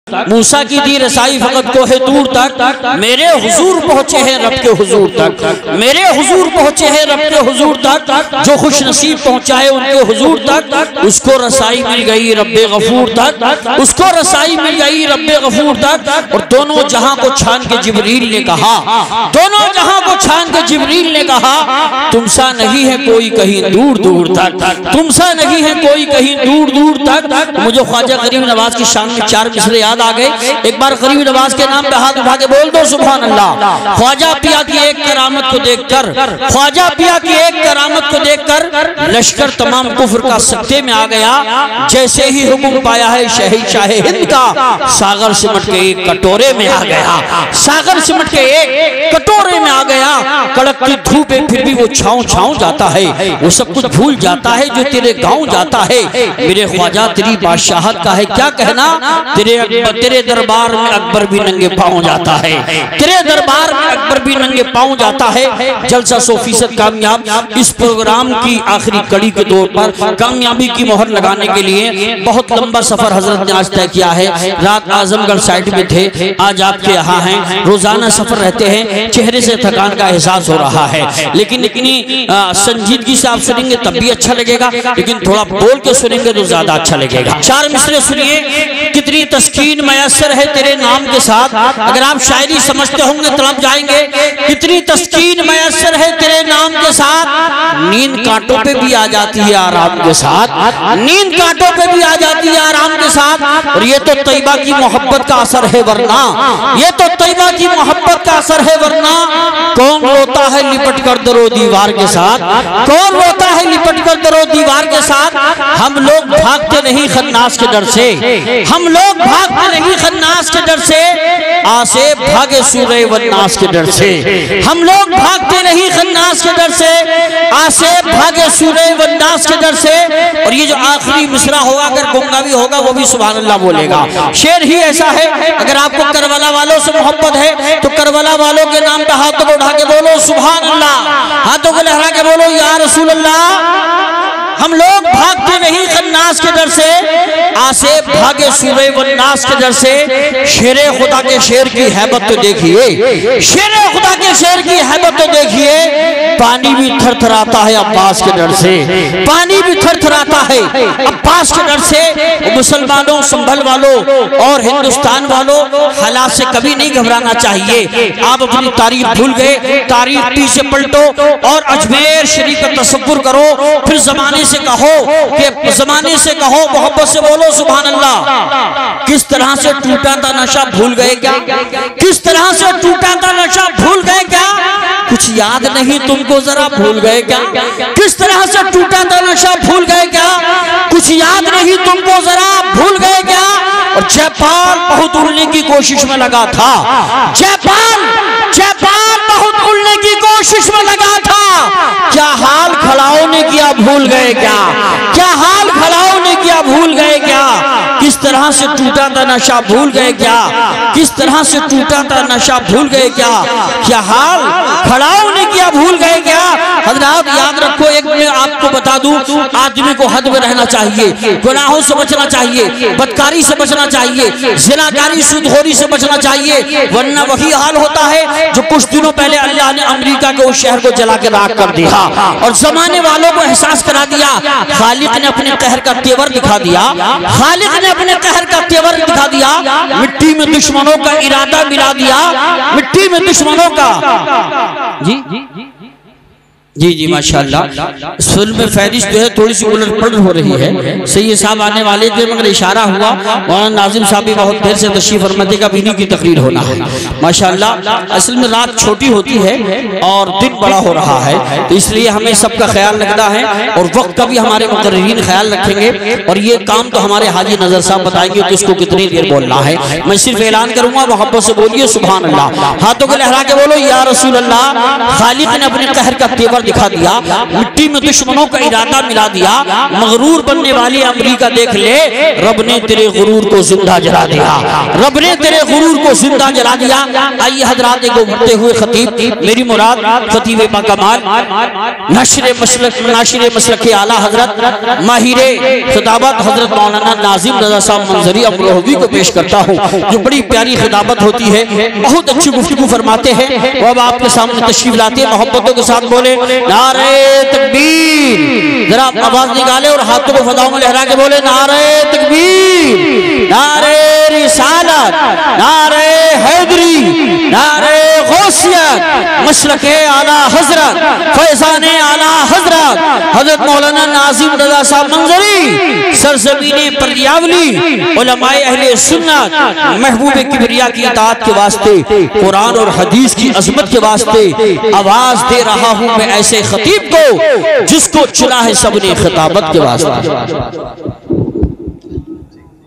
मूसा की दी रसाई फकत को है दूर तक, मेरे हुजूर पहुंचे हैं रब के हुजूर तक, मेरे हुजूर पहुंचे हैं रब के हुजूर तक। जो खुश नसीब पहुंचा है उनके हुजूर तक, उसको रसाई मिल गई रब्बे गफूर तक, उसको रसाई मिल गई रब्बे गफूर तक। और दोनों जहां को छान के जिब्रील ने कहा, दोनों जहां को छान के जिब्रील ने कहा, तुमसा नहीं है कोई कहीं दूर दूर तक, तुमसा नहीं है कोई कहीं दूर दूर तक। मुझे ख्वाजा गरीब नवाज की शान में चार मिसरे याद आ गए। एक बार गरीब नवाज के नाम पे हाथ उठा के बोल दो सुभान अल्लाह। ख्वाजा पिया की एक करामत को देखकर, ख्वाजा पिया की एक करामत को देखकर लश्कर तमाम कुफ्र का सत्ते में आ गया। जैसे ही हुक्म पाया है शहंशाह हिंद का, सागर सिमट के एक कटोरे में आ गया, सागर सिमट के एक कटोरे में आ गया। कड़कती धूप है फिर भी वो छाँव छाँव जाता है, वो सब कुछ भूल जाता है जो तेरे गाँव जाता है। मेरे ख्वाजा तेरी बादशाहत का है क्या कहना, तेरे दरबार में अकबर भी नंगे पाँव जाता है, तेरे दरबार में अकबर भी नंगे पाँव जाता है। जलसा 100% कामयाब। इस प्रोग्राम की आखिरी कड़ी के तौर पर कामयाबी की मोहर लगाने के लिए बहुत लंबा सफर हजरत ने आज तय किया है। रात आजमगढ़ साइड में थे, आज आपके यहाँ हैं। रोजाना सफर रहते हैं, चेहरे से थकान का एहसास हो रहा है, लेकिन इतनी संजीदगी से आप सुनेंगे तब भी अच्छा लगेगा, लेकिन थोड़ा बोल के सुनेंगे तो ज्यादा अच्छा लगेगा। चार मिसरे सुनिए। कितनी तस्कीन मयसर है तेरे नाम के साथ, अगर आप शायरी समझते होंगे तड़प जाएंगे। कितनी तस्कीन मयसर है तेरे नाम के साथ, नींद कांटों पे भी आ जाती है आराम के साथ, नींद कांटों पे भी आ जाती है आराम के साथ। और ये तो तैयबा की मोहब्बत का असर है वरना, ये तो तैयबा की मोहब्बत का असर है वरना। कौन रोता है लिपट कर दरो दीवार के साथ, कौन रोता है लिपट कर दरो दीवार के साथ। हम लोग भागते नहीं खन्नास के डर से, हम लोग भागते नहीं खन्नास के डर से, आसे भागे सूरे वन्नास के डर से। हम लोग भागते नहीं खन्नास के डर से, आसे भागे सूरे वन्नास के डर से। और ये जो आखिरी मिसरा होगा, अगर गुंगा भी होगा वो भी सुभान अल्लाह बोलेगा। शेर ही ऐसा है। अगर आपको करबला वालों से मोहब्बत है तो करबला वालों के नाम पे हाथों को उठा के बोलो सुभान अल्लाह, हाथों को लहरा के बोलो या रसूल अल्लाह। हम लोग भागते नहीं खन्नास के डर से, आसे भागे सूरे वन्नास के डर से। शेरे खुदा के शेर की हैबत तो देखिए, शेरे खुदा के शेर की हैबत तो देखिए। पानी भी थरथराता है अब्बास के डर से, पानी भी थरथराता है अब्बास के डर से। मुसलमानों, संभल वालों और हिंदुस्तान वालों, हालात से कभी नहीं घबराना चाहिए। आप अपनी तारीख भूल गए, तारीख पीछे पलटो और अजमेर शरीफ का तसव्वुर करो। फिर जमाने से कहो कि जमाने से कहो, मोहब्बत से बोलो सुभान अल्लाह। किस तरह से टूटा था नशा भूल गए क्या, किस तरह से टूटा था नशा भूल गए क्या। कुछ याद नहीं तुमको जरा भूल गए क्या, किस तरह से टूटा था नशा भूल गए क्या। कुछ याद नहीं तुमको जरा भूल गए क्या। और जयपाल बहुत उड़ने की कोशिश में लगा था, जयपाल बहुत उड़ने की कोशिश में लगा था। क्या हाल खड़ाओं ने किया भूल गए क्या, क्या हाल खड़ाओं ने किया भूल गए क्या। किस तरह से टूटा था नशा भूल गए क्या, किस तरह से टूटा था नशा भूल गए क्या। क्या हाल खड़ाओं ने किया भूल गए क्या। हजरात याद रखो, एक मैं आपको बता दूं, आदमी को हद में रहना चाहिए, गुनाहों से बचना चाहिए, बदकारी से बचना चाहिए, जिनाकारी सूदखोरी से बचना चाहिए, वरना वही हाल होता है जो कुछ दिनों पहले अल्लाह ने अमेरिका के उस शहर को जला के राख कर दिया और जमाने वालों को एहसास करा दिया। खालिक ने अपने कहर का तेवर दिखा दिया, खालिक ने अपने कहर का तेवर दिखा दिया। मिट्टी में दुश्मनों का इरादा मिला दिया, मिट्टी में दुश्मनों का। जी जी जी माशाल्लाह। फिल्म में फहरिस्त जो है थोड़ी सी उलट पलट हो रही है। सही साहब आने वाले थे मगर इशारा हुआ, मौलाना नाजिम साहब भी बहुत देर से तशरीफ फरमाते का इन्हीं की तकरीर होना है माशाल्लाह। असल में रात छोटी होती है और दिन बड़ा हो रहा है, तो इसलिए हमें सबका ख्याल रखना है और वक्त का भी हमारे मुकर्रिरीन ख्याल रखेंगे। और ये काम तो हमारे हाजी नजर साहब बताएंगे कि उसको कितनी देर बोलना है। मैं सिर्फ ऐलान करूंगा, मोहब्बत से बोलिए सुभान अल्लाह, हाथों को लहरा के बोलो या रसूल अल्लाह। खालिक ने अपने कहर का तेवर दिखा दिया, मिट्टी में दुश्मनों का इरादा मिला दिया, मगरूर बनने वाली अमेरिका देख ले, रब ने तेरे गुरूर को जिंदा जला दिया, रब ने तेरे गुरूर को जिंदा जला दिया। आइए हजरात, एक उभरते हुए खतीब, मेरी मुराद खतीब बाकमाल नाशिर मसलक आला हजरत माहिरे खिताबत हजरत मौलाना नाजिम रजा साहब मंजरी अमरोहवी को पेश करता हूँ, जो बड़ी प्यारी खिताबत होती है, बहुत अच्छी गुफ्तगू फरमाते हैं। वो अब आपके सामने तशरीफ लाते हैं, मोहब्बतों के साथ बोले नारे तकबीर, जरा आवाज निकाले और हाथों को फजाओं में लहरा के बोले नारे तकबीर, नारे रिसालत, नारे हैदरी, नारे गौसियत, मशरक़े आला हजरत, फैज़ाने आला हजरत हजरत मौलाना नाजिम रज़ा साहब मंजरी, सरज़मीने परियावली, उलमाए अहले सुन्नत, महबूब किबरिया की इताअत के वास्ते, कुरान और हदीस की अज़मत के वास्ते आवाज दे रहा हूँ मैं ऐसे खतीब को जिसको चुना है सबने खिताबत के वास्ते।